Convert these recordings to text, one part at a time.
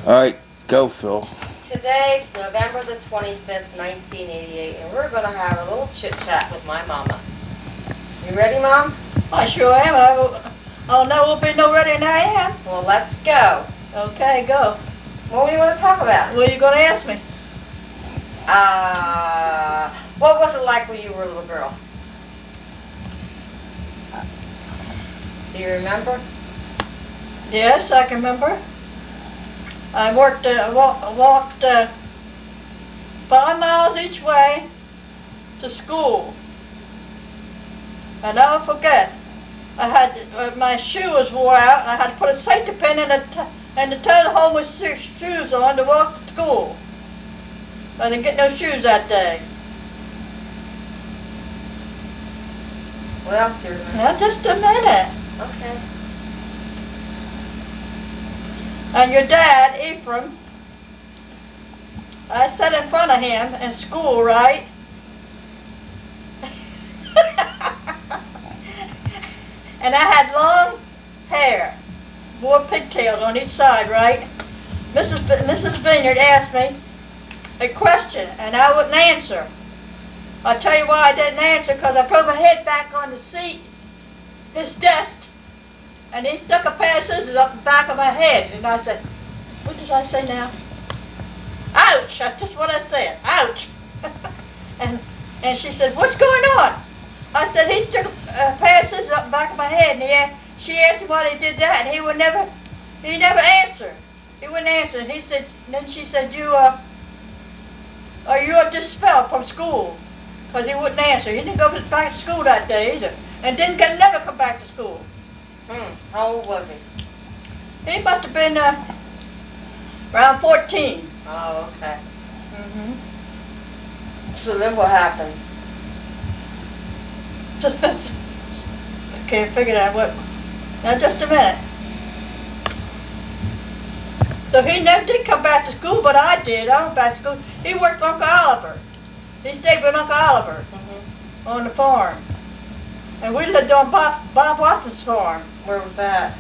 All right, go, Phil. Today's November the 25th, 1988, and we're going to have a little chit-chat with my mama. You ready, Mom? I sure am. I'll know will be no ready than I am. Well, let's go. Okay, go. What do you want to talk about? What are you going to ask me? What was it like when you were a little girl? Do you remember? Yes, I can remember. I walked 5 miles each way to school. I never forget. I had my shoe was wore out, and I had to put a safety pin in the toe hole with shoes on to walk to school. I didn't get no shoes that day. What else do you remember? Now, just a minute. Okay. And your dad, Ephraim, I sat in front of him in school, right? And I had long hair, wore pigtails on each side, right? Mrs. Vineyard asked me a question, and I wouldn't answer. I'll tell you why I didn't answer, because I put my head back on the seat, his desk, and he stuck a pair of scissors up the back of my head, and I said, what did I say now? Ouch! That's just what I said. Ouch! and she said, what's going on? I said, he took a pair of scissors up the back of my head, and she asked him why he did that, and he never answered. He wouldn't answer. And then she said, are you dispelled from school? Because he wouldn't answer. He didn't go back to school that day either, and never come back to school. How old was he? He must have been around 14. Oh, okay. So then what happened? I can't figure out what. Now, just a minute. So he never did come back to school, but I did. I went back to school. He worked for Uncle Oliver. He stayed with Uncle Oliver on the farm. And we lived on Bob Watson's farm. Where was that?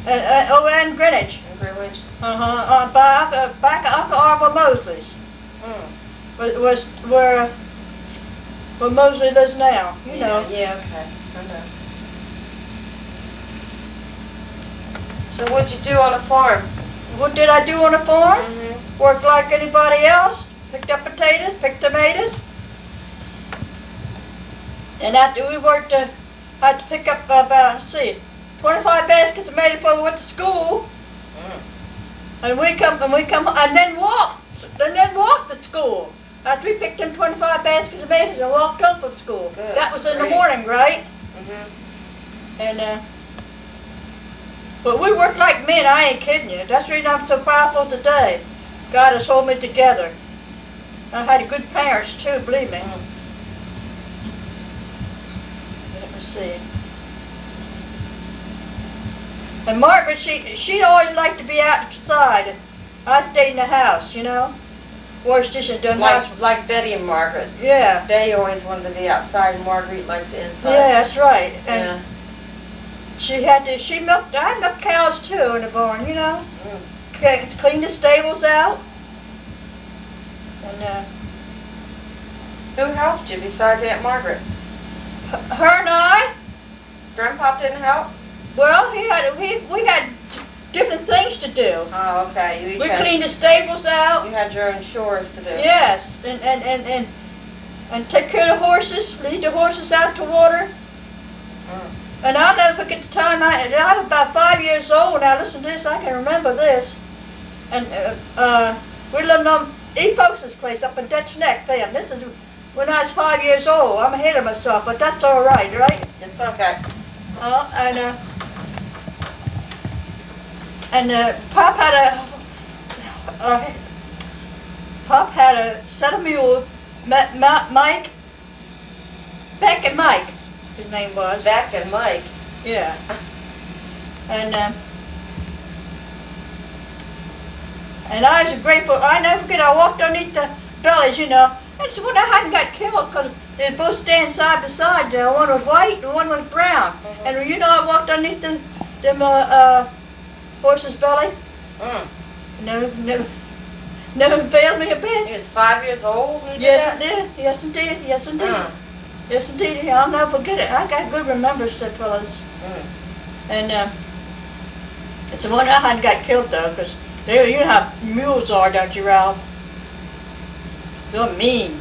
Over in Greenwich. In Greenwich? Back at Uncle Oliver Mosley's. Was where Mosley lives now, you know. Yeah, okay. I know. So what'd you do on the farm? What did I do on the farm? Worked like anybody else. Picked up potatoes, picked tomatoes. And after we worked, had to pick up about, 25 baskets of tomatoes before we went to school. And we come, and then walked to school. After we picked them 25 baskets of tomatoes and walked home from school. Good. That was in the morning, right? And but we worked like men. I ain't kidding you. That's the reason I'm so powerful today. God has held me together. I had good parents too, believe me. Let me see. And Margaret, she always liked to be outside. I stayed in the house, you know. Wash dishes and done house. Like Betty and Margaret. Yeah. Betty always wanted to be outside, and Margaret liked the inside. Yeah, that's right. And yeah. I milked cows too in the barn, you know. Clean the stables out. And who helped you besides Aunt Margaret? her and I, Grandpa didn't help? well, we had different things to do. Oh, okay. We cleaned the stables out. You had your own chores to do. Yes, and take care of the horses, lead the horses out to water. And I'll never forget the time I was about 5 years old. Now listen to this, I can remember this. And we lived on E. Folks' place up in Dutch Neck then. This is when I was 5 years old. I'm ahead of myself, but that's all right, right? It's okay. Pop had a set of mules. Mike, Beck and Mike, his name was. Beck and Mike. Yeah. And I was grateful. I never forget. I walked underneath the bellies, you know. And so when I hadn't got killed, because they were both standing side by side there. One was white and one was brown. And you know, I walked underneath them horse's belly. And then never failed me a bit. He was 5 years old when you did Yes, that? it did. Yes, indeed. Yes, indeed. Mm. Yes, indeed. I'll never forget it. I got good remembrance, said Phyllis. Mm. And it's the one I hadn't got killed though, because you know how mules are, don't you, Ralph? They're mean.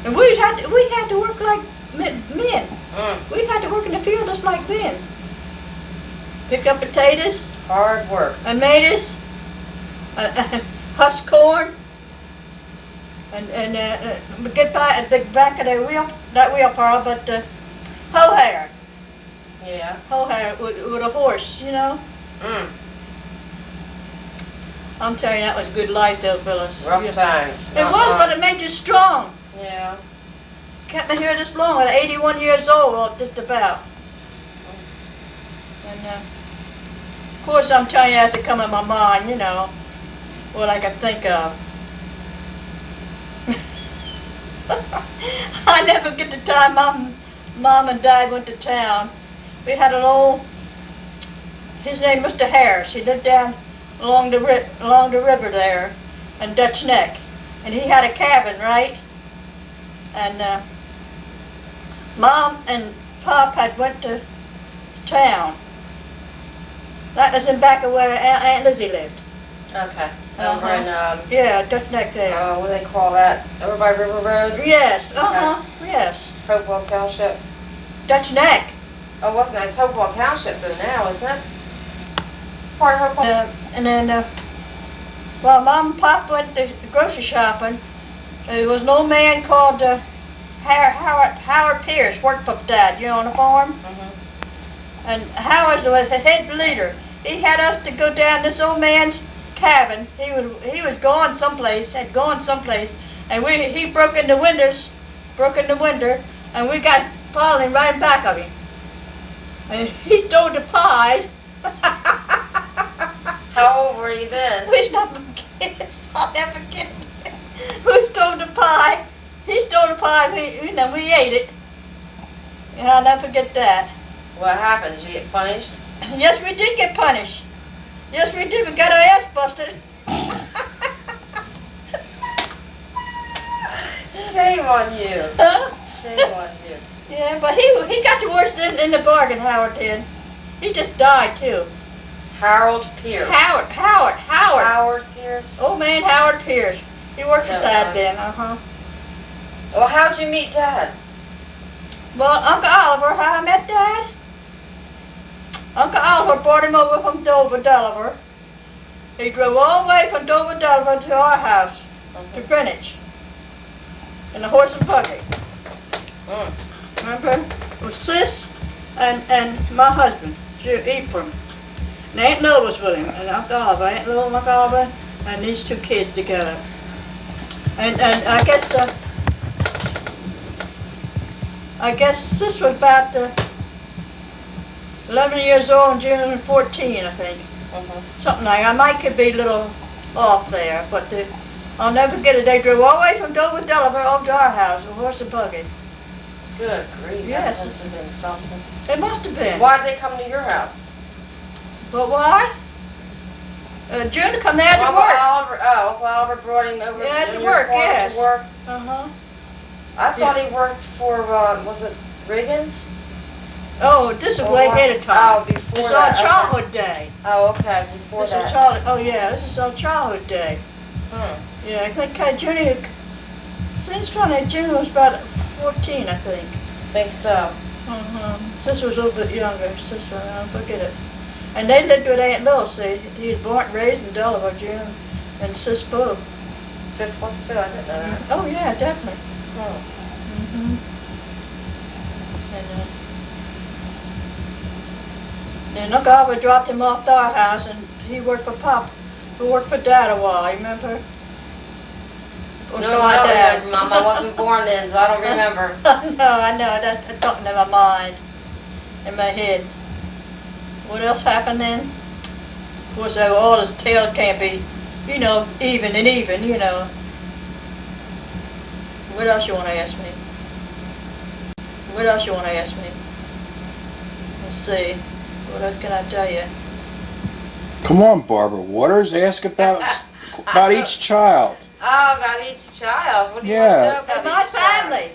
And we had to work like men. Mm. We had to work in the field just like men. Pick up potatoes. Hard work. And tomatoes. Husk corn. And get by at the back of that wheelbarrow, but hoe hair. Yeah. Hoe hair with a horse, you know. Mm. I'm telling you, that was good life though, Phyllis. Rough Yeah. times. It was, but it made you strong. Yeah. Kept me here this long, at 81 years old, or just about. And of course, I'm telling you, as it come in my mind, you know, what I can think of. I never get the time Mom and Dad went to town. We had an old, his name Mr. Harris. He lived down along the river there, in Dutch Neck, and he had a cabin, right? And Mom and Pop had went to town. That was in back of where Aunt Lizzie lived. Okay. Over in, Yeah, Dutch Neck there. what do they call that? Over by River Road? Yes, yes. Hopewell Township? Dutch Neck. Oh, what's that? It's Hopewell Township though now, isn't it? It's part of Hopewell. And then, while Mom and Pop went to grocery shopping, there was an old man called Howard Pierce, worked for Dad, you know, on the farm. Mm-hmm. And Howard was the head leader. He had us to go down this old man's cabin. He was going someplace, and he broke in the window, and we got following right in back of him. And he stole the pie. How old were you then? We never forget. I'll never forget. We stole the pie. He stole the pie. We ate it. And I'll never forget that. What happened? Did you get punished? Yes, we did get punished. Yes, we did. We got our ass busted. Shame on you. Huh? Shame on you. Yeah, but he got the worst in the bargain, Howard did. He just died, too. Harold Pierce. Howard. Howard Pierce. Old man Howard Pierce. He worked for Never Dad mind. then, Well, how'd you meet Dad? Well, Uncle Oliver, how I met Dad? Uncle Oliver brought him over from Dover, Delaware. He drove all the way from Dover, Delaware to our house, to Greenwich, in a horse and buggy. Mm. Remember? It was Sis and my husband, Ephraim. And Aunt Lil was with him, and Uncle Oliver, Aunt Lil and Uncle Oliver, and these two kids together. And I guess Sis was about 11 years old and June 14, I think. Mm-hmm. Something like that. I might could be a little off there, but I'll never forget it. They drove all the way from Dover, Delaware, over to our house, a horse and buggy. Good grief. Yes. That must have been something. It must have been. Why'd they come to your house? But why? June come there to Uncle work. Oliver brought him over Yeah, to your work, farm yes. to work. Uh-huh. I thought he worked for, was it Riggins? Oh, this is Or way what? ahead of time. Oh, before This is that. our Okay. childhood day. Oh, okay, before This that. is childhood. Oh yeah, this is our childhood day. Hmm. Yeah, I think June. Since funny, June was about 14, I think. Think so. Sister was a little bit younger. Sister, I don't forget it. And they lived with Aunt Lil. See, he was born and raised in Delaware, June, and Sis both. Sis was too, I didn't know that. Oh yeah, definitely. Oh. And Uncle Albert dropped him off to our house, and he worked for Pop, who worked for Dad a while. You remember? Worked No, for I my don't dad. remember, Mom. I wasn't born then, so I don't remember. I know. That's something in my mind, in my head. What else happened then? Of course, all his tail can't be, even and even, What else you want to ask me? Let's see. What else can I tell you? Come on, Barbara Waters, ask about each child. Oh, about each child. What do you Yeah. want to know about And my each child? family.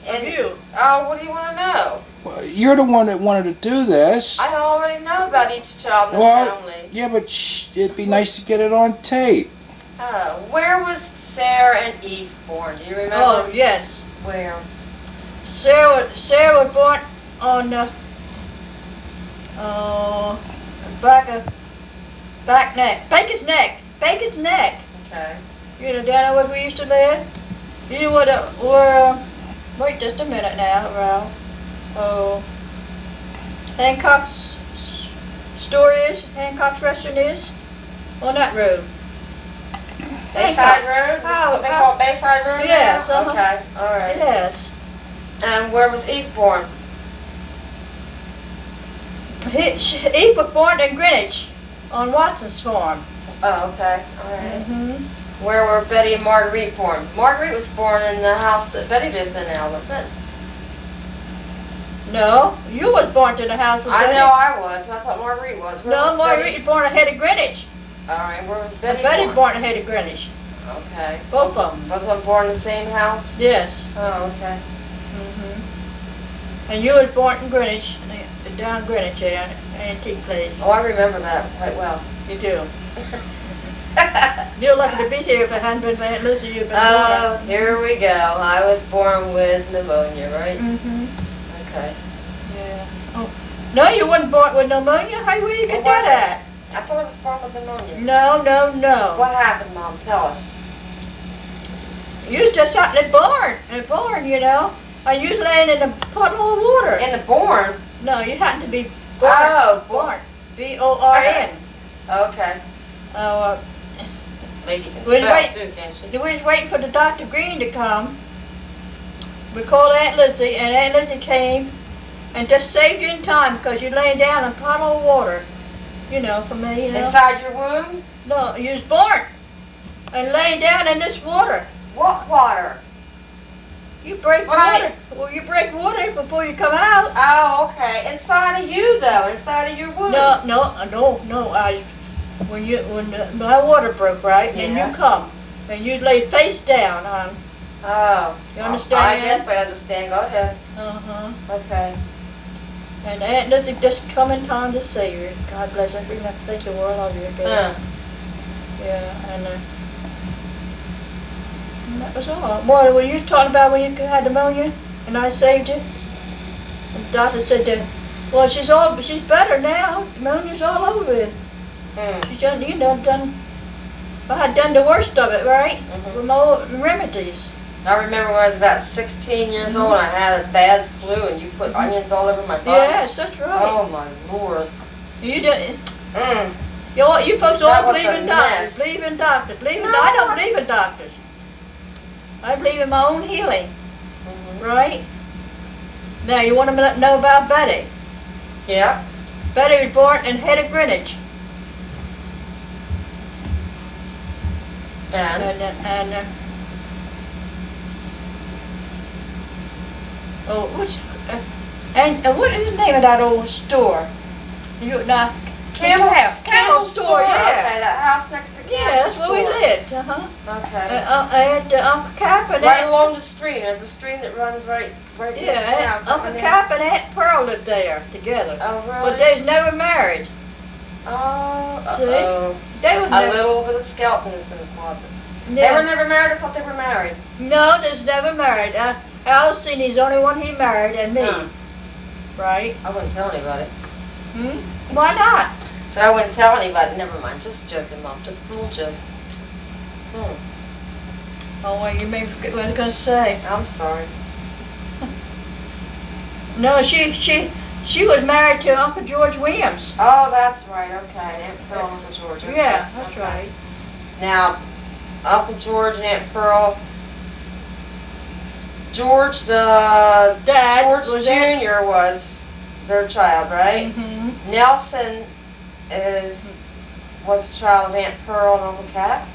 And you. Oh, what do you want to know? Well, you're the one that wanted to do this. I already know about each child in the Well, family. yeah, but it'd be nice to get it on tape. Oh, where was Sarah and Eve born? Do you remember? Oh, yes. Where? Sarah was born on the back neck, Baker's Neck. Okay. You know down there where we used to live. You know where wait just a minute now, Ralph. Oh, Hancock's store is. Hancock's restaurant is on that road. Bayside Road? That's what they call Bayside Road Yes, now? uh-huh. Okay, all right. Yes. And where was Eve born? Eve was born in Greenwich on Watson's farm. Oh, okay, all right. Mm-hmm. Where were Betty and Marguerite born? Marguerite was born in the house that Betty lives in now, wasn't it? No, you was born to the house with I Betty. know I was. I thought Marguerite was. Where No, was Marguerite was born ahead of Greenwich. All right, where was And Betty Betty born? born ahead of Greenwich. Okay. Both of them. Both of them born in the same house? Yes. Oh, okay. Mm-hmm. And you was born in Greenwich, down Greenwich there, antique place. Oh, I remember that quite well. You do. You're lucky to be here if it hadn't been for Aunt Lizzie. You'd been Oh, here we go. I was born with pneumonia, right? Mm-hmm. Okay. Yeah. Oh. No, you wasn't born with pneumonia. How where you get What was that I thought I was born with pneumonia. at? No. What happened, Mom? Tell us. You was just out there born, you know. And you was laying in a puddle of water. In the born? No, you happened to be born. Oh, born. B-O-R-N. Okay. Oh, Lady can Wait, spell wait. too, can't she? we was waiting for the Dr. Green to come. We called Aunt Lizzie, and Aunt Lizzie came and just saved you in time because you laying down in a puddle of water. You know, for me, you know. Inside your womb? No, you was born and laying down in this water. What water? You break Right. water. Well, you break water before you come out. Oh, okay. Inside of you, though. Inside of your womb. No. When my water broke, right, and Yeah. you come, and you lay face down on. Oh. You understand? I guess I understand. Go ahead. Okay. And Aunt Lizzie just come in time to save you. God bless her. We have to think the world of you again. Yeah, and that was all. What were you talking about when you had pneumonia and I saved you? And the doctor said that, well, she's better now. Pneumonia's all over with. She's done, I had done the worst of it, right? Mhm. With my old remedies. I remember when I was about 16 years old, I had a bad flu, and you put onions all over my body. Yes, that's right. Oh my Lord. You didn't. Mm. You folks That all was believe a in doctors. mess. Believe in doctors. Believe in No, I don't believe in doctors. I believe in my own healing, Mhm. right? Now you want to know about Betty? Yeah. Betty was born in head of Greenwich, And what is the name of that old store? Campbell's store. Yeah. Okay, that house next to Yeah, Campbell's that's where we store. lived. Okay. And Uncle Cap and Right Aunt, along the stream. There's a stream that runs right next to the house. Uncle Cap and Aunt Pearl lived there together. Oh, really? But they was never married. Oh, See? uh-oh. They was A never. little bit of skeletons in the closet. Yeah. They were never married? I thought they were married. No, there's never married. Alice Seeney's the only one he married, and me. Huh. Right? I wouldn't tell anybody. Why not? So I wouldn't tell anybody. Never mind. Just joking, Mom. Just a little joke. Oh, well, you may forget what I was going to say. I'm sorry. No, she was married to Uncle George Williams. Oh, that's right. Okay. Aunt Pearl and Uncle George. Okay. Yeah, that's Okay. right. Now, Uncle George and Aunt Pearl. George, the Dad George was Jr. was their child, right? Mm-hmm. Nelson was a child of Aunt Pearl and Uncle Cap.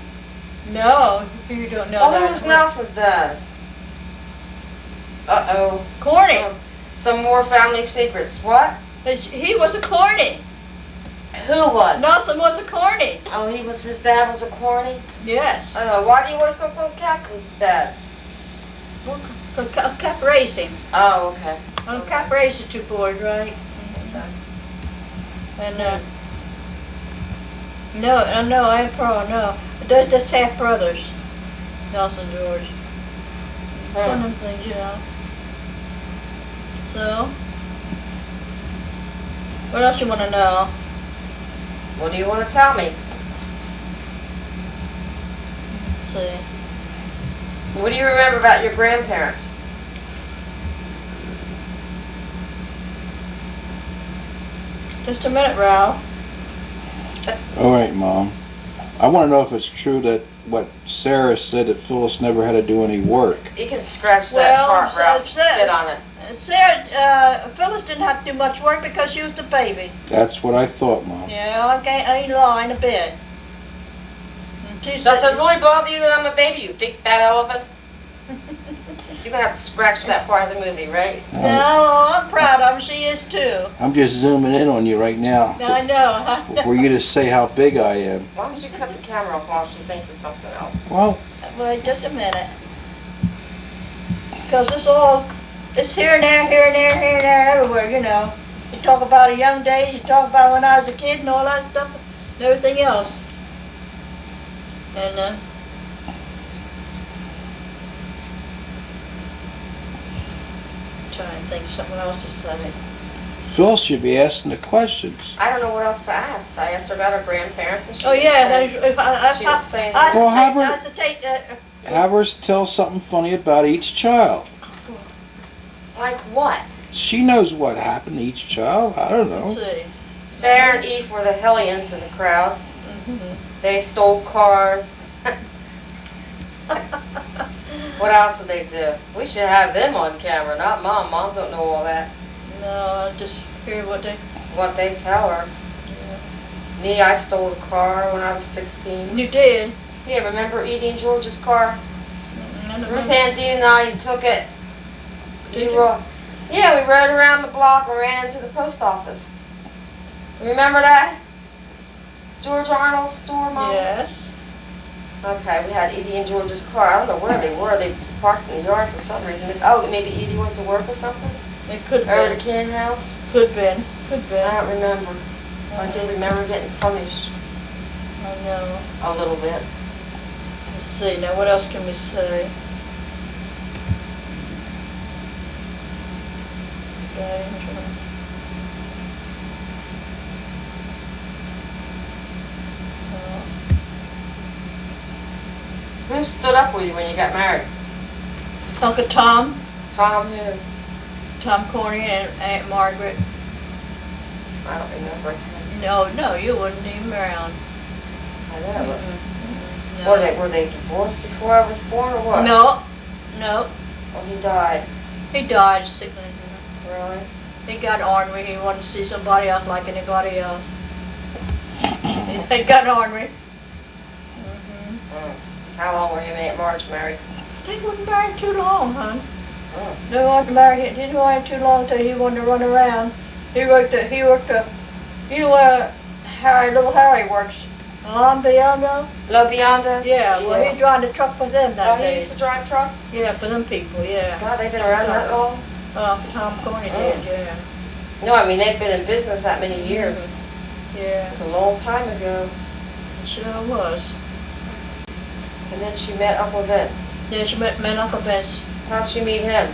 No, you don't know Well, that. who was Nelson's dad? Uh-oh. Corny. Some more family secrets. What? He was a corny. Who was? Nelson was a corny. Oh, his dad was a corny? Yes. Why do you always go for Captain's dad? Well, Cap raised him. Oh, okay. Cap raised the two boys, right? And, no, I ain't pro, no. They're just half brothers, Nelson George. One of them things, you know. So, what else you want to know? What do you want to tell me? Let's see. What do you remember about your grandparents? Just a minute, Ralph. All right, Mom. I want to know if it's true that what Sarah said that Phyllis never had to do any work. You can scratch that part, Ralph. Sit on it. Sarah, Phyllis didn't have to do much work because she was the baby. That's what I thought, Mom. Yeah, I ain't lying a bit. Does it really bother you that I'm a baby, you big fat elephant? You're going to have to scratch that part of the movie, right? No, I'm proud of her. She is too. I'm just zooming in on you right now I know. for you to say how big I am. Why don't you cut the camera off while she thinks it's something else? Well, Wait just a minute. Because it's here and there, here and there, here and there, everywhere, you know. You talk about a young days, you talk about when I was a kid and all that stuff, and everything else. And, trying to think of something else to say. Phil should be asking the questions. I don't know what else to ask. I asked her about her grandparents and she Oh yeah, didn't say- she didn't say anything. Well, have her- I hesitate, Have her tell something funny about each child. Like what? She knows what happened to each child. I don't let's know. see. Sarah and Eve were the hellions in the crowd. Mhm. They stole cars. What else did they do? We should have them on camera, not Mom. Mom don't know all that. No, I just hear what What they tell her. Me, I stole a car when I was 16. you did. Yeah, remember Edie and George's car? Mm-hmm. Ruth Ann, you and I took it. Did You were, yeah, we rode around the block and ran into the post office. Remember that? George Arnold's store, Mom? Yes. Okay, we had Edie and George's car. I don't know where they were. They parked in the yard for some reason. Oh, maybe Edie went to work or something? It could Over be. the Ken house? Could been. Could I been. don't remember. I do remember getting punished I know. a little bit. Let's see, now what else can we say? Okay, Who stood up with you when you got married? Uncle Tom, Tom who? Tom Corney and Aunt Margaret. I don't remember. No, you wasn't even around. I know. No. Were they divorced before I was born or what? No. Well, he died. He died of sickness. Really? He got ornery. He wanted to see somebody else like anybody else. He got ornery. How long were him and Aunt Marge married? They wasn't married too long, hon. Oh. They wasn't married. Didn't marry too long till he wanted to run around. Little Harry works. Lombiando? Lobiandas? Yeah, well, he drive the truck for them Oh, that he day. used to drive truck? Yeah, for them people, yeah. God, they've been around that long? Tom Corney did, yeah. No, I mean, they've been in business that many years. Yeah, It's a long time ago. it sure was. And then she met Uncle Vince. Yeah, she met Uncle Vince. How'd she meet him?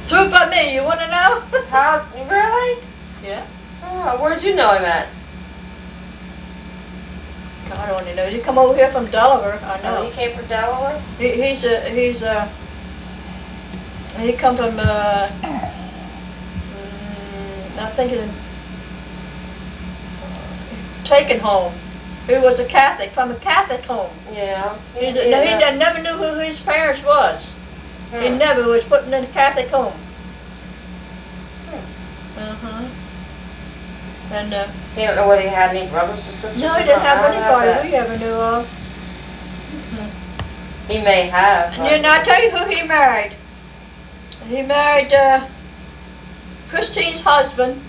Through by me, you wanna know? How, really? Yeah. Oh, where'd you know him at? God only knows. He come over here from Delaware, I Oh, know. he came from Delaware? He come from, I think it's Taken home. He was a Catholic, from a Catholic home. Yeah. He never knew who his parents was. He never was put in a Catholic home. Uh-huh. And, He don't know whether he had any brothers or sisters? no, or he didn't not? have I don't know anybody that. we ever knew of. He may have. And then I tell you who he married. He married Christine's husband,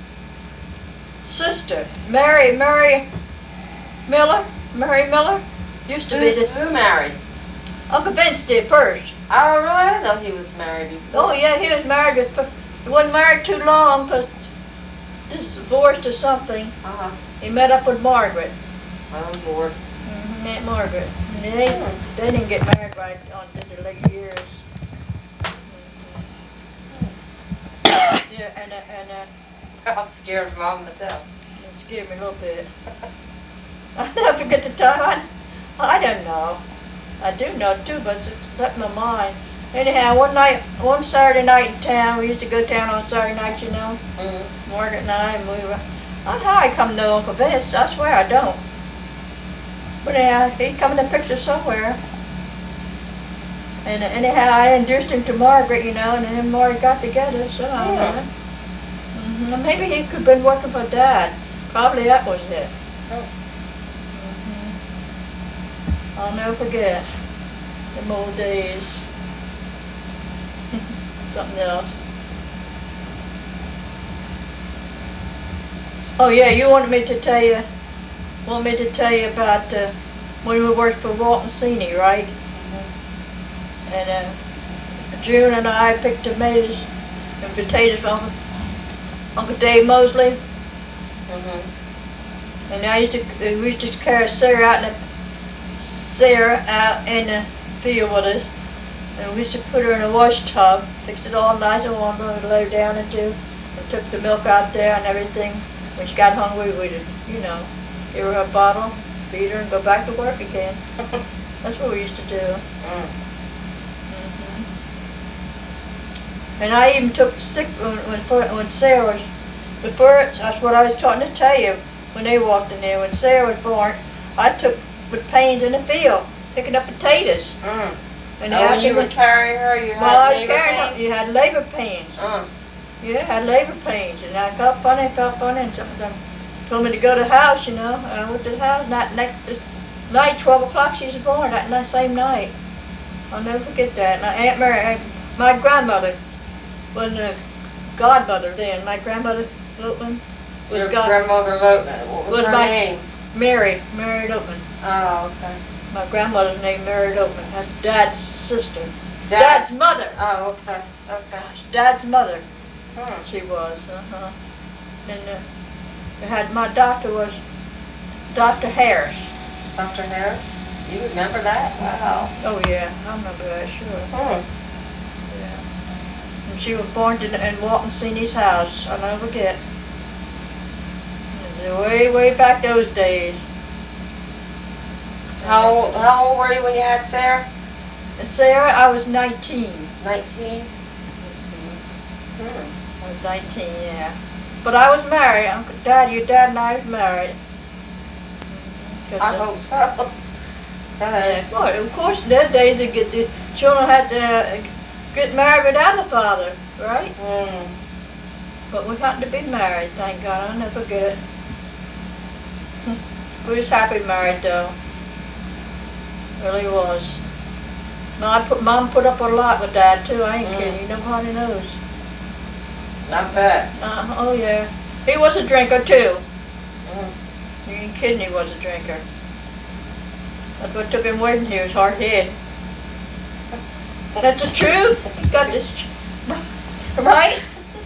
sister, Mary Miller, used to be the, Who married? Uncle Vince did first. Oh, really? I didn't know he was married before. Oh, yeah, he was married, he wasn't married too long, because divorced or something. Uh-huh. He met up with Margaret. Oh, Lord. Aunt Margaret. And they didn't get married right on in the late years. Yeah, I'm scared of Mom to tell. it scared me a little bit. I never forget the time. I don't know. I do know too, but it's left my mind. Anyhow, one Saturday night in town, we used to go down on Saturday nights, you know. Mm-hmm. Margaret and I, and we were. I don't know how I come to know Uncle Vince. I swear I don't. But anyhow, he come in the picture somewhere. And anyhow, I introduced him to Margaret, you know, and then him and Margaret got together, so I don't know. Mm-hmm. Maybe he could have been working for Dad. Probably that was it. Oh. Mm-hmm. I'll never forget them old days. Something else. Oh yeah, you wanted me to tell you about when we worked for Walton Seeney, right? And June and I picked tomatoes and potatoes from Uncle Dave Mosley. Mm-hmm. And we used to carry Sarah out in the field with us. And we used to put her in a wash tub, fix it all nice and warm, and lay her down into, and took the milk out there and everything. When she got hungry, we'd, you know, give her a bottle, feed her, and go back to work again. That's what we used to do. Mm-hmm. And I even took sick when Sarah was, that's what I was trying to tell you when they walked in there. When Sarah was born, I took with pains in the field, picking up potatoes. And when you were carrying her, you had labor pains? You had labor pains. Yeah, I had labor pains, and I felt funny, and some of them told me to go to the house, you know. And I went to the house, and that next night, 12 o'clock, she was born, that same night. I'll never forget that. And Aunt Mary, my grandmother was a godmother then. My grandmother, Loatman, was Your grandmother Loatman, what was her name? Mary Loatman. Oh, okay. My grandmother's name, Mary Loatman. That's Dad's sister. Dad's mother. Oh, okay, okay. Dad's mother. Hmm. She was, And we had, my doctor was Dr. Harris. Dr. Harris? You remember that? Wow. Oh yeah, I remember that, sure. Hmm. Yeah. And she was born in Walton Seeney's house, I'll never forget. Way back those days. How old were you when you had Sarah? Sarah, I was 19. 19? I was 19, yeah. But I was married. Your dad and I was married. I hope so. Go ahead. Well, of course, in that days, the children had to get married without a father, right? But we happened to be married, thank God. I'll never forget it. We was happy married, though. Really was. Mom put up a lot with Dad, too. I ain't kidding you. Nobody knows. I bet. Oh, yeah. He was a drinker, too. You ain't kidding, he was a drinker. That's what took him away from here, his hard head. That's the truth. He got this, right?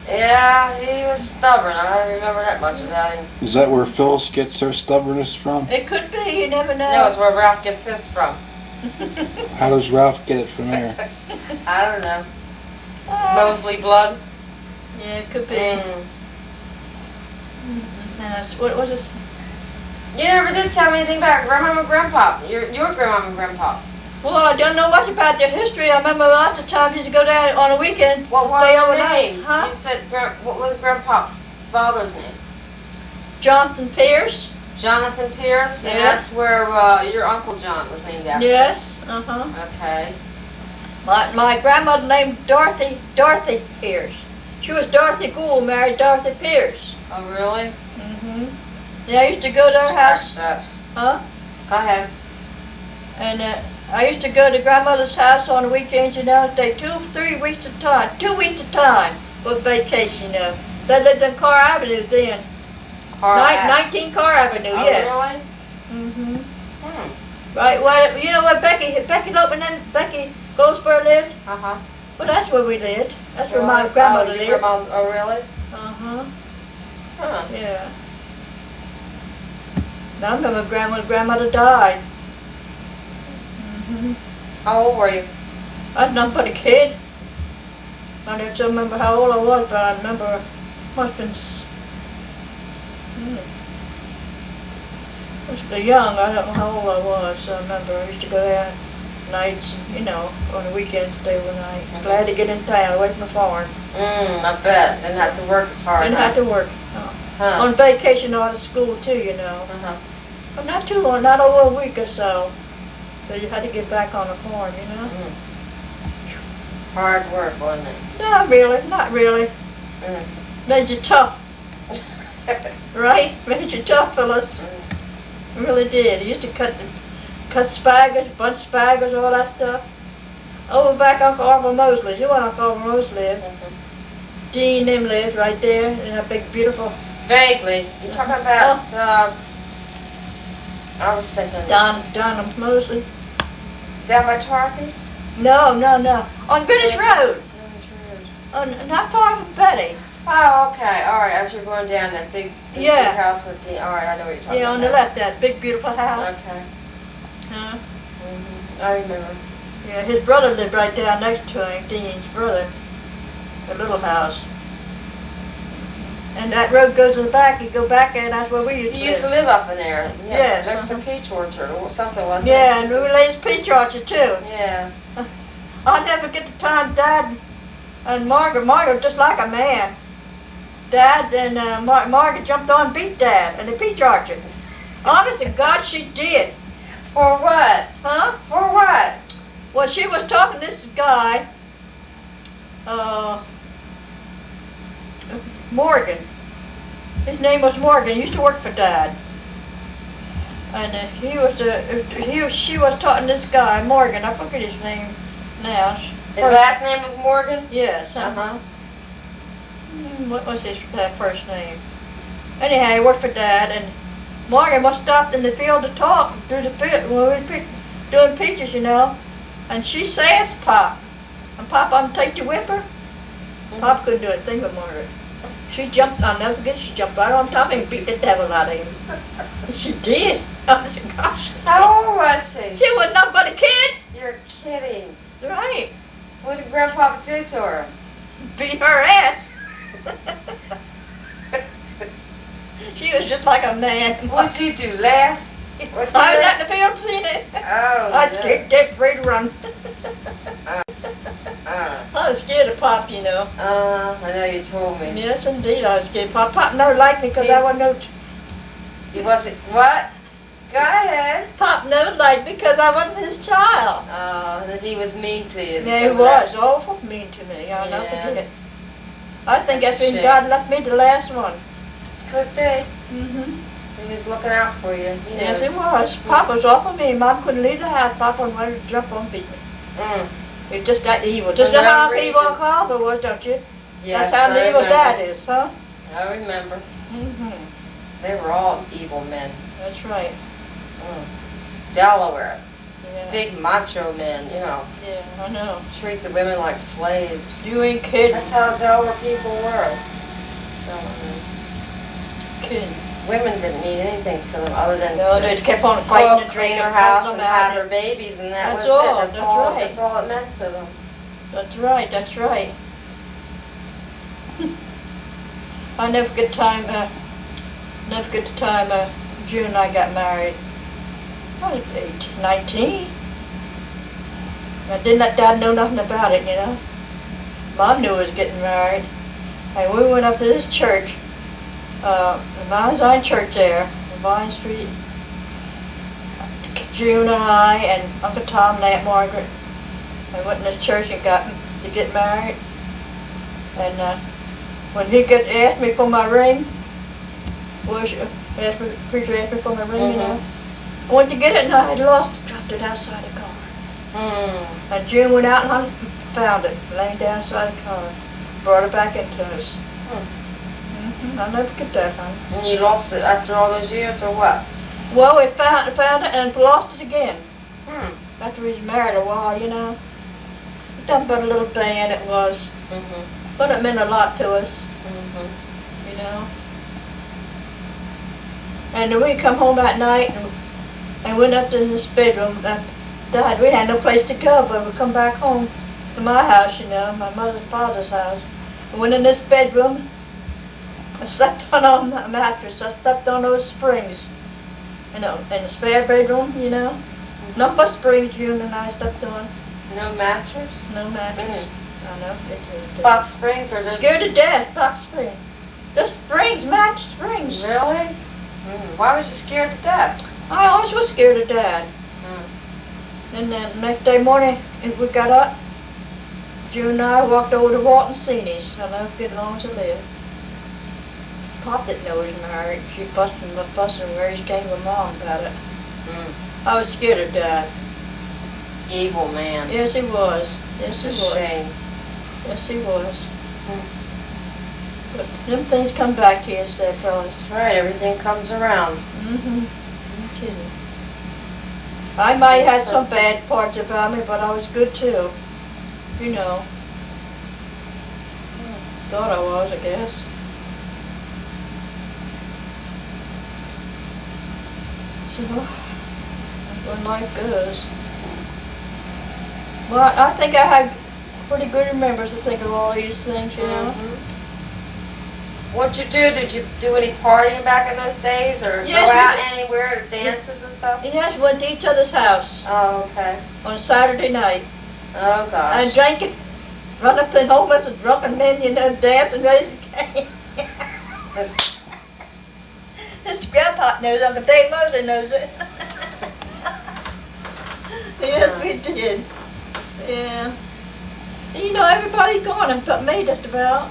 Yeah, he was stubborn. I remember that much about him. Is that where Phyllis gets her stubbornness from? It could be, you never know. No, it's where Ralph gets his from. How does Ralph get it from there? I don't know. Mosley blood? Yeah, it could be. What was this? You never did tell me anything about Grandma and Grandpa. Your Grandma and Grandpa. Well, I don't know much about their history. I remember lots of times used to go down on a weekend. What were stay their overnight. names? Huh? You said, what was Grandpa's father's name? Jonathan Pierce. Jonathan Pierce? And Yes. that's where your Uncle John was named after. Yes. Okay. My grandmother named Dorothy Pierce. She was Dorothy Gould, married Dorothy Pierce. Oh, really? Yeah, I used to go to her house. Scratch that. Huh? Go ahead. And I used to go to grandmother's house on the weekends, you know, stay 2 weeks at a time. 2 weeks at a time for vacation, you know. They lived on Carr Avenue then. 19 Car Avenue, Oh, yes. really? Mm-hmm. Hmm. Right, well, you know where Becky Loatman and Becky Goldsboro lived? Uh-huh. Well, that's where we lived. That's where my grandmother your lived. grandma, oh, really? Uh-huh, Huh. yeah. Now, I remember grandmother died. Mm-hmm. How old were you? I was nothing but a kid. I don't remember how old I was, but I remember must have been must have been young. I don't know how old I was. I remember I used to go there nights, you know, on the weekends, stay overnight. Glad to get in town, away from the farm. I bet. Didn't have to work as hard. Didn't have to work. No. Huh. On vacation or to school too, you know. Uh-huh. But not too long, not over a week or so. So you had to get back on the farm, you know. Hard work, wasn't it? Not really, not really. Made you tough, right? Made you tough, Phyllis. Really did. He used to cut spaggers, bunch spaggers, all that stuff. Over back Uncle Arthur Mosley's. You know where Uncle Arthur Mosley lived? Dean them lived right there in that big, beautiful. Vaguely. You talking about, I was thinking. Don Mosley. Down by Tarpey's? No. On Greenwich Road. Not far from Betty. Oh, okay. All right. As you're going down that big big house with the. All right. I know what you're talking Yeah, about. on the left, that big, beautiful house. Okay. Huh? I remember. Yeah, his brother lived right down next to him, Dean's brother. The little house. And that road goes in the back. You go back there, and that's where we used to live. You used to live up in there. Yeah. Yes, Next to Peach Orchard or something like that. Yeah, and we raised peach orchard too. Yeah. I'll never forget the time Dad and Margaret just like a man. Dad and Margaret jumped on and beat Dad in the peach orchard. Honest to God, she did. For what? Huh? For what? Well, she was talking to this guy, Morgan. His name was Morgan. He used to work for Dad. And she was talking to this guy, Morgan. I forget his name now. His last name was Morgan? Yes. Uh-huh. What was his first name? Anyhow, he worked for Dad, and Morgan was stopped in the field to talk through the field when we were doing peaches, you know. And she says, Pop. And Pop on take the whipper. Pop couldn't do a thing with Margaret. She jumped, I'll never forget, she jumped right on top of him and beat the devil out of him. She did. I said, gosh. How old was she? She was nothing but a kid. You're kidding. Right. What did Grandpa do to her? Beat her ass. She was just like a man. What'd you do, laugh? I was out in the field seeing it. Oh, I was scared dead free to run. I was scared of Pop, you know. I know you told me. Yes, indeed, I was scared. Pop never liked me because I wasn't no... He wasn't, what? Go ahead. Pop never liked me because I wasn't his child. That he was mean to you. Yeah, he was awful mean to me. I'll not forget. I think that's when Shame. God left me the last one. Could be. Mm-hmm. He was looking out for you. He Yes, knows. he was. Pop was awful mean. Mom couldn't leave the house. Pop wanted to jump on and beat me. He was just that evil. Just For no how evil reason. Uncle Father was, don't you? Yes, That's how I evil remember. Dad is, huh? I remember. Mm-hmm. They were all evil men. That's right. Delaware. Yeah. Big macho men, you know. Yeah, I know. Treat the women like slaves. You ain't kidding. That's how Delaware people were. Kidding. Women didn't mean anything to them other than No, to they kept on fighting cook, and clean drinking their and house fussing and about have it. their babies, and that That's was all, it. that's right. That's all it meant to them. That's right, that's right. I never forget the time June and I got married. I was 18, 19. I didn't let Dad know nothing about it, you know. Mom knew I was getting married. And we went up to this church, the Mount Zion Church there, on Vine Street. June and I and Uncle Tom and Aunt Margaret. I went in this church and got to get married. And when he asked me for my ring, the preacher asked me for my ring, you know. I went to get it and I had lost it, dropped it outside the car. And June went out and found it, laying down outside the car. Brought it back into us. I'll never forget that, honey. And you lost it after all those years, or what? Well, we found it and lost it again. Hmm. After we was married a while, you know. Done but a little band it was. But it meant a lot to us, you know. And then we come home that night and went up to this bedroom. Died. We had no place to go, but we come back home to my house, you know, my mother's father's house. I went in this bedroom. I slept on the mattress. I slept on those springs. In the spare bedroom, you know. No but springs June and I slept on. No mattress? No mattress. I know. Box springs or just... Scared to death, box spring. The springs, match springs. Really? Why was you scared to death? I always was scared of Dad. And then next day morning, we got up. June and I walked over to Walton Seeney's. I'll never forget as long as I live. Pop didn't know he was married. She busted where he came with Mom about it. I was scared of Dad. Evil man. Yes, he was. Yes, It's he a was. shame. Yes, he was. But them things come back to you, said Phyllis. That's right, everything comes around. No kidding. I might have had some bad parts about me, but I was good too. You know. Thought I was, I guess. So, when life goes. Well, I think I had pretty good remembrance to think of all these things, you know. What'd you do? Did you do any partying back in those days, or Yes, go we out did. anywhere to dances and stuff? Yes, went to each other's house Oh, okay. on Saturday night. Oh, gosh. And drank, run up in home as a drunken men, you know, dance and raise the cane. That's- Mr. Grandpa knows, Uncle Dave Mosley knows it. Yes, we did. Yeah. And you know, everybody gone and but me just about.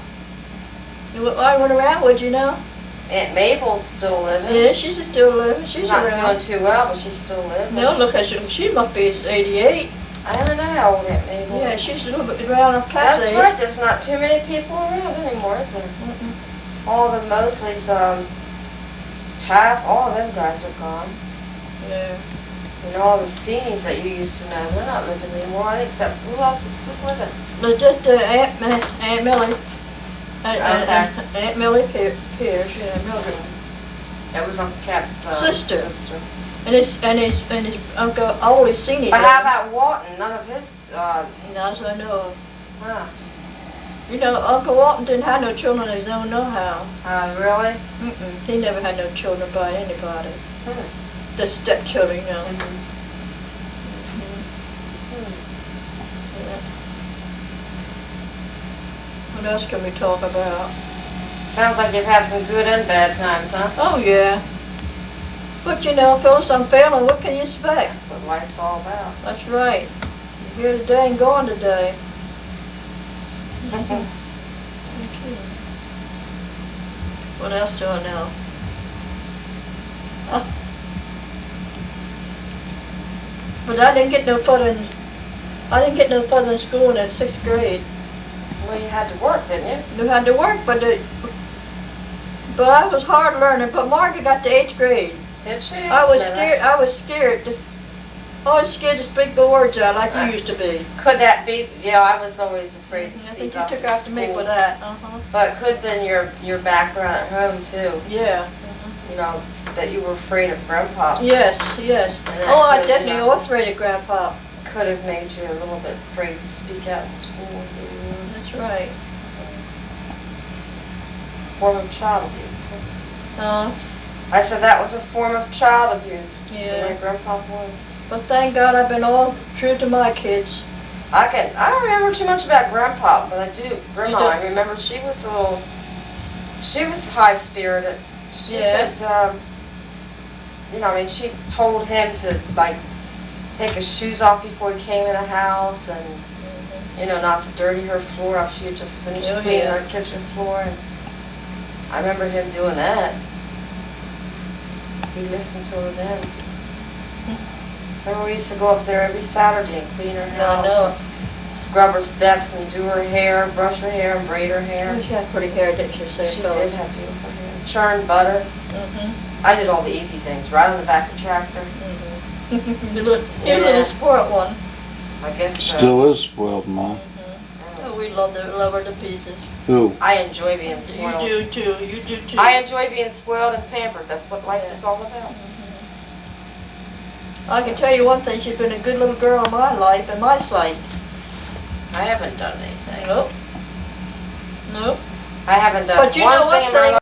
I went around with, you know. Aunt Mabel's still living. Yeah, she's still living. She's She's not around. doing too well, but she's still living. No, look at she must be 88. I don't know how old Aunt Mabel Yeah, is. she's a little bit around her past That's age. right, there's not too many people around anymore, is there? All the Mosleys, Taff, all of them guys are gone. Yeah. And all the Seenies that you used to know, they're not living anymore, except who's living? But just Aunt Millie. Okay. Aunt Millie Pierce, yeah, Mildred. That was Uncle Cap's Sister. And his Uncle always seen it. But how about Walton? None of his, Not as I know of. huh. You know, Uncle Walton didn't have no children of his own, no how. Really? He never had no children by anybody. Hmm. The stepchildren, you know. Yeah. What else can we talk about? Sounds like you've had some good and bad times, huh? Oh, yeah. But you know, Phyllis, I'm failing. What can you expect? That's what life's all about. That's right. You're here today and gone today. What else do I know? But I didn't get no further in school in the 6th grade. Well, you had to work, didn't you? You had to work, but I was hard learning. But Margaret got to 8th grade. Did she? I was scared. I was scared to speak the words out like you used to be. Could that be? Yeah, I was always afraid to I speak think you up took at after me school. for that. But it could have been your background at home too. Yeah. You know, that you were afraid of Grandpa. Yes, yes. And that Oh, I could, definitely you know, was afraid of Grandpa. Could have made you a little bit afraid to speak out in school. That's right. Form of child abuse. Uh, I said that was a form of child abuse. Yeah. The way Grandpa was. but thank God I've been all true to my kids. I don't remember too much about Grandpa, but I do. Grandma, You do? I remember she was high spirited. She Yeah. could, you know, I mean, she told him to like take his shoes off before he came in the house, and you know, not to dirty her floor up. She had just finished Oh, cleaning yeah. her kitchen floor, and I remember him doing that. He listened to her then. Remember we used to go up there every Saturday and clean her I house. know. And scrub her steps and do her hair, brush her hair and braid her hair. She had pretty hair, didn't she, say, She Phyllis? did have beautiful hair. Churn butter. Mm-hmm. I did all the easy things, right on the back of the tractor. Mm-hmm. You're a little spoiled one. I guess so. Still is spoiled, Mom. Oh, we love her to pieces. Who? I enjoy being spoiled. You do too, you do too. I enjoy being spoiled and pampered. That's what life is all about. I can tell you one thing, she's been a good little girl in my life, in my sight. I haven't done anything. Nope. Nope. I haven't done But you know one one thing in my thing, life.